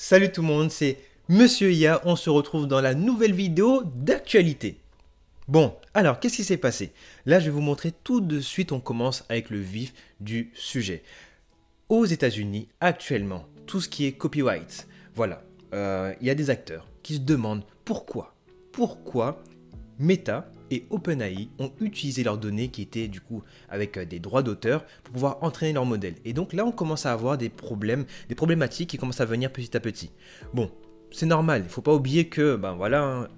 Salut tout le monde, c'est Monsieur IA, on se retrouve dans la nouvelle vidéo d'actualité. Bon, alors qu'est-ce qui s'est passé? Là je vais vous montrer tout de suite, on commence avec le vif du sujet. Aux États-Unis actuellement, tout ce qui est copyright, voilà, il y a des acteurs qui se demandent pourquoi Meta et OpenAI ont utilisé leurs données qui étaient du coup avec des droits d'auteur pour pouvoir entraîner leur modèle. Et donc là on commence à avoir des problématiques qui commencent à venir petit à petit. Bon, c'est normal, il ne faut pas oublier que ben voilà,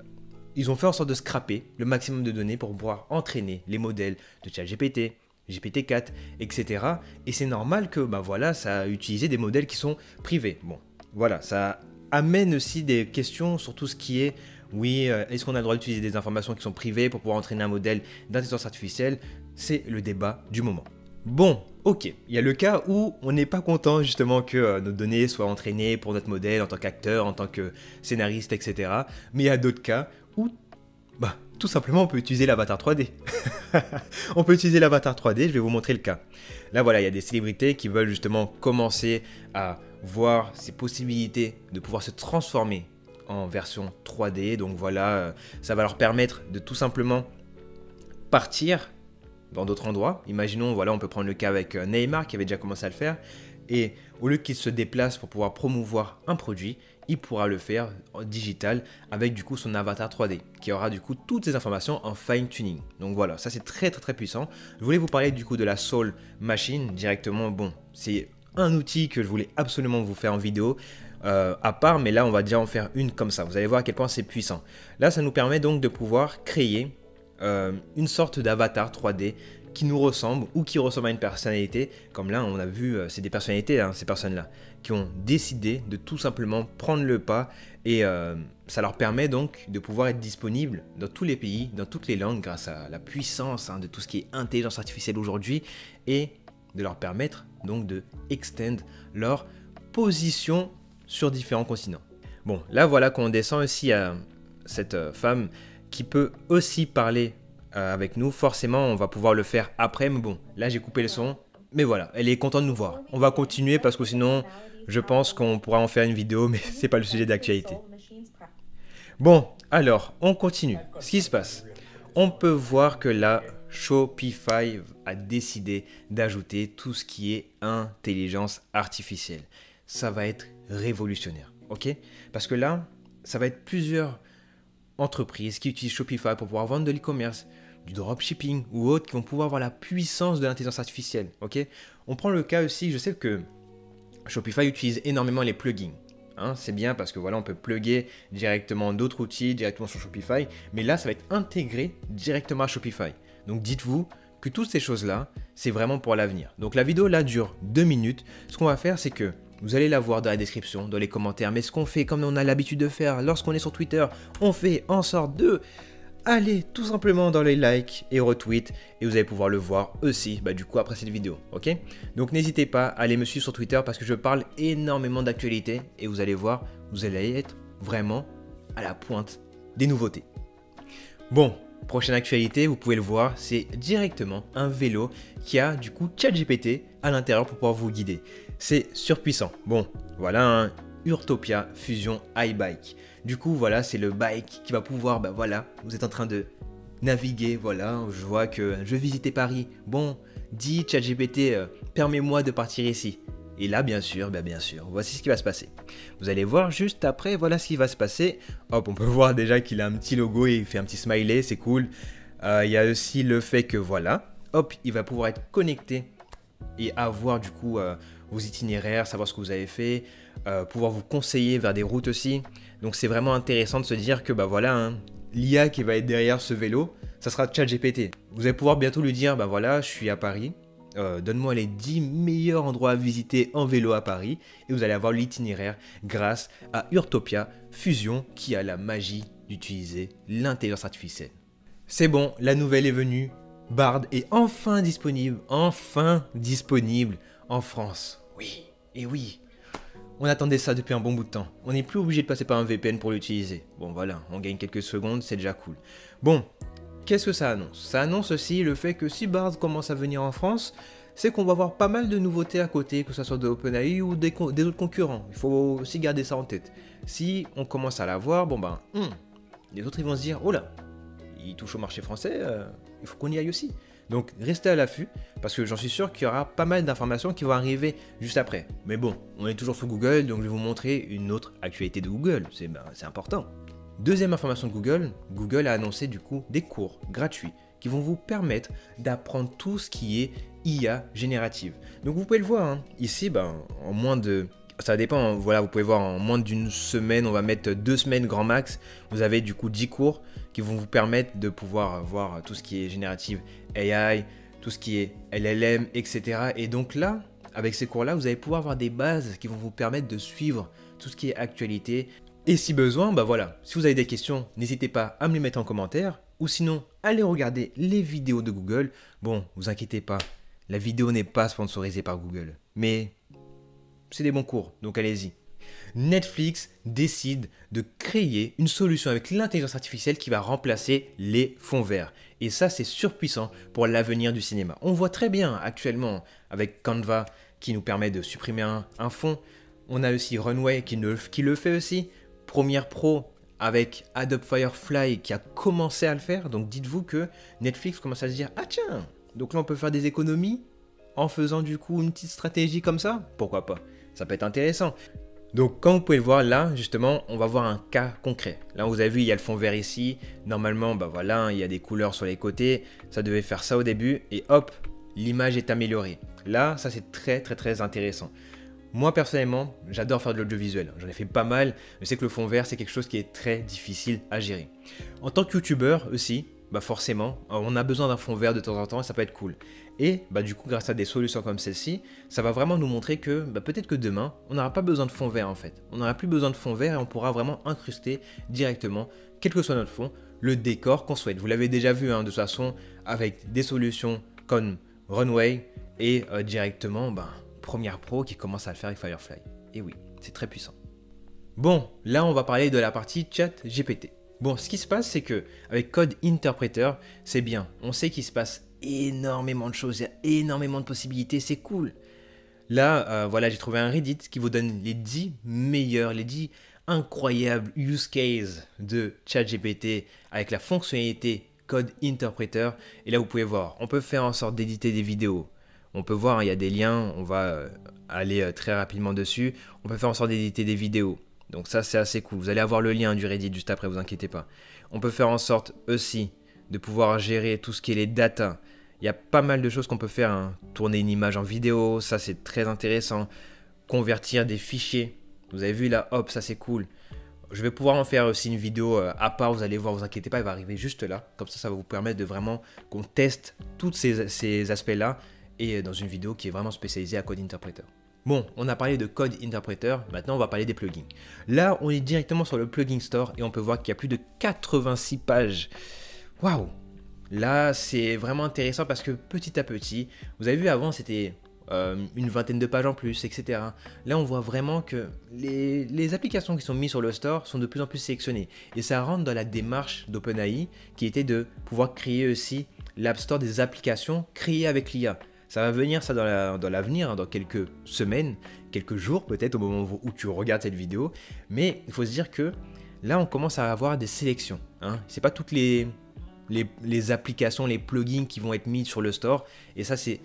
ils ont fait en sorte de scraper le maximum de données pour pouvoir entraîner les modèles de ChatGPT, GPT-4, etc. Et c'est normal que ben voilà, ça a utilisé des modèles qui sont privés. Bon, voilà, ça amène aussi des questions sur tout ce qui est oui, est-ce qu'on a le droit d'utiliser des informations qui sont privées pour pouvoir entraîner un modèle d'intelligence artificielle? C'est le débat du moment. Bon, ok, il y a le cas où on n'est pas content justement que nos données soient entraînées pour notre modèle en tant qu'acteur, en tant que scénariste, etc. Mais il y a d'autres cas où, bah, tout simplement on peut utiliser l'avatar 3D. On peut utiliser l'avatar 3D, je vais vous montrer le cas. Là voilà, il y a des célébrités qui veulent justement commencer à voir ces possibilités de pouvoir se transformer en version 3D, donc voilà, ça va leur permettre de tout simplement partir dans d'autres endroits. Imaginons, voilà, on peut prendre le cas avec Neymar qui avait déjà commencé à le faire, et au lieu qu'il se déplace pour pouvoir promouvoir un produit, il pourra le faire en digital avec du coup son avatar 3D, qui aura du coup toutes ces informations en fine tuning. Donc voilà, ça c'est très puissant. Je voulais vous parler du coup de la Soul Machine directement. Bon, c'est un outil que je voulais absolument vous faire en vidéo. À part, mais là on va déjà en faire une comme ça, vous allez voir à quel point c'est puissant. Là ça nous permet donc de pouvoir créer une sorte d'avatar 3D qui nous ressemble ou qui ressemble à une personnalité, comme là on a vu, c'est des personnalités, hein, ces personnes-là, qui ont décidé de tout simplement prendre le pas et ça leur permet donc de pouvoir être disponible dans tous les pays, dans toutes les langues grâce à la puissance de tout ce qui est intelligence artificielle aujourd'hui et de leur permettre donc de extend leur position sur différents continents. Bon, là voilà qu'on descend aussi à cette femme qui peut aussi parler avec nous. Forcément, on va pouvoir le faire après, mais bon, là j'ai coupé le son. Mais voilà, elle est contente de nous voir. On va continuer parce que sinon, je pense qu'on pourra en faire une vidéo, mais c'est pas le sujet d'actualité. Bon, alors, on continue. Ce qui se passe, on peut voir que là, Shopify a décidé d'ajouter tout ce qui est intelligence artificielle. Ça va être révolutionnaire, ok? Parce que là, ça va être plusieurs entreprises qui utilisent Shopify pour pouvoir vendre de l'e-commerce, du dropshipping ou autres qui vont pouvoir avoir la puissance de l'intelligence artificielle, ok? On prend le cas aussi, je sais que Shopify utilise énormément les plugins. Hein, c'est bien parce que voilà, on peut plugger directement d'autres outils directement sur Shopify, mais là, ça va être intégré directement à Shopify. Donc dites-vous que toutes ces choses-là, c'est vraiment pour l'avenir. Donc la vidéo là dure 2 minutes. Ce qu'on va faire, c'est que vous allez la voir dans la description, dans les commentaires. Mais ce qu'on fait, comme on a l'habitude de faire lorsqu'on est sur Twitter, on fait en sorte de aller tout simplement dans les likes et retweets. Et vous allez pouvoir le voir aussi, du coup, après cette vidéo. Ok? Donc n'hésitez pas à aller me suivre sur Twitter parce que je parle énormément d'actualité. Et vous allez voir, vous allez être vraiment à la pointe des nouveautés. Bon, prochaine actualité, vous pouvez le voir, c'est directement un vélo qui a du coup ChatGPT à l'intérieur pour pouvoir vous guider. C'est surpuissant. Bon, voilà un Urtopia Fusion iBike. Du coup, voilà, c'est le bike qui va pouvoir, voilà, vous êtes en train de naviguer, voilà, je vois que je vais visiter Paris. Bon, dis ChatGPT, permets-moi de partir ici. Et là, bien sûr, voici ce qui va se passer. Vous allez voir juste après, voilà ce qui va se passer. Hop, on peut voir déjà qu'il a un petit logo et il fait un petit smiley, c'est cool. Il y a aussi le fait que voilà, hop, il va pouvoir être connecté et avoir du coup vos itinéraires, savoir ce que vous avez fait, pouvoir vous conseiller vers des routes aussi. Donc c'est vraiment intéressant de se dire que voilà, l'IA qui va être derrière ce vélo, ça sera ChatGPT. Vous allez pouvoir bientôt lui dire, voilà, je suis à Paris. Donne-moi les 10 meilleurs endroits à visiter en vélo à Paris et vous allez avoir l'itinéraire grâce à Urtopia Fusion qui a la magie d'utiliser l'intelligence artificielle. C'est bon, la nouvelle est venue, Bard est enfin disponible en France. Oui, et oui, on attendait ça depuis un bon bout de temps. On n'est plus obligé de passer par un VPN pour l'utiliser. Bon voilà, on gagne quelques secondes, c'est déjà cool. Bon, qu'est-ce que ça annonce? Ça annonce aussi le fait que si Bard commence à venir en France, c'est qu'on va avoir pas mal de nouveautés à côté, que ce soit de OpenAI ou des autres concurrents. Il faut aussi garder ça en tête. Si on commence à l'avoir, bon ben, les autres ils vont se dire, oh là, il touche au marché français, il faut qu'on y aille aussi. Donc restez à l'affût, parce que j'en suis sûr qu'il y aura pas mal d'informations qui vont arriver juste après. Mais bon, on est toujours sur Google, donc je vais vous montrer une autre actualité de Google, c'est important. Deuxième information de Google, Google a annoncé du coup des cours gratuits qui vont vous permettre d'apprendre tout ce qui est IA générative. Donc vous pouvez le voir, hein, ici, en moins de... Ça dépend, hein, voilà, vous pouvez voir en moins d'une semaine, on va mettre 2 semaines grand max, vous avez du coup 10 cours qui vont vous permettre de pouvoir voir tout ce qui est générative AI, tout ce qui est LLM, etc. Et donc là, avec ces cours-là, vous allez pouvoir avoir des bases qui vont vous permettre de suivre tout ce qui est actualité. Et si besoin, voilà, si vous avez des questions, n'hésitez pas à me les mettre en commentaire, ou sinon, allez regarder les vidéos de Google. Bon, vous inquiétez pas, la vidéo n'est pas sponsorisée par Google, mais c'est des bons cours, donc allez-y. Netflix décide de créer une solution avec l'intelligence artificielle qui va remplacer les fonds verts. Et ça, c'est surpuissant pour l'avenir du cinéma. On voit très bien actuellement avec Canva qui nous permet de supprimer un fond. On a aussi Runway qui le fait aussi. Premiere Pro avec Adobe Firefly qui a commencé à le faire. Donc dites-vous que Netflix commence à se dire « Ah tiens, donc là on peut faire des économies en faisant du coup une petite stratégie comme ça. Pourquoi pas? Ça peut être intéressant. » Donc comme vous pouvez le voir là, justement, on va voir un cas concret. Là vous avez vu, il y a le fond vert ici. Normalement, voilà, il y a des couleurs sur les côtés. Ça devait faire ça au début et hop, l'image est améliorée. Là, ça c'est très intéressant. Moi personnellement, j'adore faire de l'audiovisuel. J'en ai fait pas mal. Je sais que le fond vert, c'est quelque chose qui est très difficile à gérer. En tant que youtubeur aussi, forcément, on a besoin d'un fond vert de temps en temps et ça peut être cool. Et du coup, grâce à des solutions comme celle-ci, ça va vraiment nous montrer que peut-être que demain, on n'aura pas besoin de fond vert en fait. On n'aura plus besoin de fond vert et on pourra vraiment incruster directement, quel que soit notre fond, le décor qu'on souhaite. Vous l'avez déjà vu de toute façon avec des solutions comme Runway et directement Premiere Pro qui commence à le faire avec Firefly. Et oui, c'est très puissant. Bon, là on va parler de la partie chat GPT. Bon, ce qui se passe, c'est que avec Code Interpreter, c'est bien. On sait qu'il se passe énormément de choses, il y a énormément de possibilités, c'est cool. Là, voilà, j'ai trouvé un Reddit qui vous donne les 10 meilleurs, les 10 incroyables use cases de ChatGPT avec la fonctionnalité Code Interpreter. Et là, vous pouvez voir, on peut faire en sorte d'éditer des vidéos. On peut voir, il y a des liens, on va aller très rapidement dessus. On peut faire en sorte d'éditer des vidéos. Donc ça, c'est assez cool. Vous allez avoir le lien du Reddit juste après, vous inquiétez pas. On peut faire en sorte aussi de pouvoir gérer tout ce qui est les data. Il y a pas mal de choses qu'on peut faire. Tourner une image en vidéo, ça c'est très intéressant. Convertir des fichiers. Vous avez vu là, hop, ça c'est cool. Je vais pouvoir en faire aussi une vidéo à part, vous allez voir, vous inquiétez pas, elle va arriver juste là. Comme ça va vous permettre de vraiment qu'on teste tous ces aspects-là et dans une vidéo qui est vraiment spécialisée à Code Interpreter. Bon, on a parlé de Code Interpreter, maintenant on va parler des plugins. Là, on est directement sur le Plugin Store et on peut voir qu'il y a plus de 86 pages. Waouh! Là, c'est vraiment intéressant parce que petit à petit, vous avez vu avant, c'était une vingtaine de pages en plus, etc. Là, on voit vraiment que les applications qui sont mises sur le store sont de plus en plus sélectionnées. Et ça rentre dans la démarche d'OpenAI qui était de pouvoir créer aussi l'App Store des applications créées avec l'IA. Ça va venir ça dans l'avenir, dans quelques semaines, quelques jours peut-être au moment où tu regardes cette vidéo. Mais il faut se dire que là, on commence à avoir des sélections. C'est pas toutes les applications, les plugins qui vont être mis sur le store. Et ça, c'est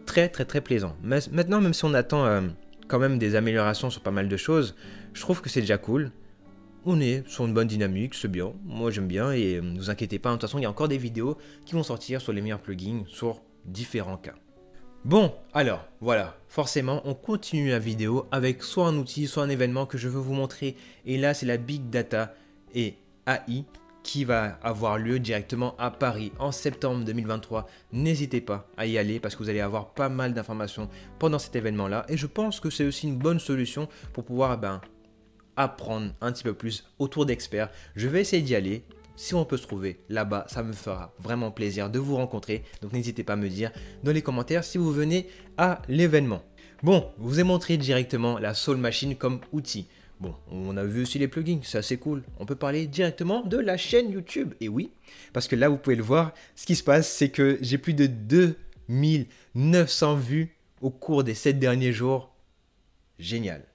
très plaisant. Mais maintenant, même si on attend quand même des améliorations sur pas mal de choses, je trouve que c'est déjà cool. On est sur une bonne dynamique, c'est bien. Moi, j'aime bien et ne vous inquiétez pas. De toute façon, il y a encore des vidéos qui vont sortir sur les meilleurs plugins sur différents cas. Bon, alors, voilà, forcément, on continue la vidéo avec soit un outil, soit un événement que je veux vous montrer. Et là, c'est la Big Data et AI qui va avoir lieu directement à Paris en septembre 2023. N'hésitez pas à y aller parce que vous allez avoir pas mal d'informations pendant cet événement-là. Et je pense que c'est aussi une bonne solution pour pouvoir apprendre un petit peu plus autour d'experts. Je vais essayer d'y aller. Si on peut se trouver là-bas, ça me fera vraiment plaisir de vous rencontrer. Donc n'hésitez pas à me dire dans les commentaires si vous venez à l'événement. Bon, je vous ai montré directement la Soul Machine comme outil. Bon, on a vu aussi les plugins, c'est assez cool. On peut parler directement de la chaîne YouTube. Et oui, parce que là, vous pouvez le voir, ce qui se passe, c'est que j'ai plus de 2 1900 vues au cours des 7 derniers jours. Génial.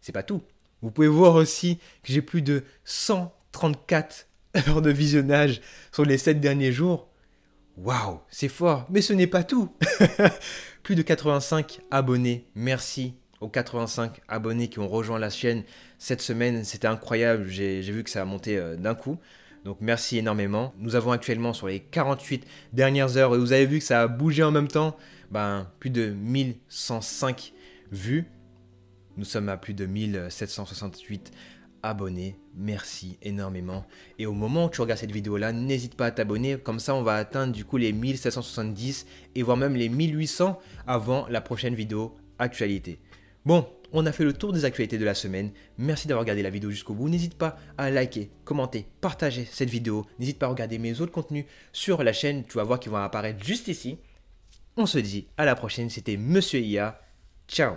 C'est pas tout. Vous pouvez voir aussi que j'ai plus de 134 heures de visionnage sur les 7 derniers jours. Waouh, c'est fort, mais ce n'est pas tout. Plus de 85 abonnés. Merci aux 85 abonnés qui ont rejoint la chaîne cette semaine. C'était incroyable, j'ai vu que ça a monté d'un coup. Donc merci énormément. Nous avons actuellement sur les 48 dernières heures, et vous avez vu que ça a bougé en même temps, plus de 1105 vues. Nous sommes à plus de 1768 abonnés. Merci énormément. Et au moment où tu regardes cette vidéo-là, n'hésite pas à t'abonner. Comme ça, on va atteindre du coup les 1770 et voire même les 1800 avant la prochaine vidéo actualité. Bon, on a fait le tour des actualités de la semaine. Merci d'avoir regardé la vidéo jusqu'au bout. N'hésite pas à liker, commenter, partager cette vidéo. N'hésite pas à regarder mes autres contenus sur la chaîne. Tu vas voir qu'ils vont apparaître juste ici. On se dit à la prochaine. C'était Monsieur IA. Ciao.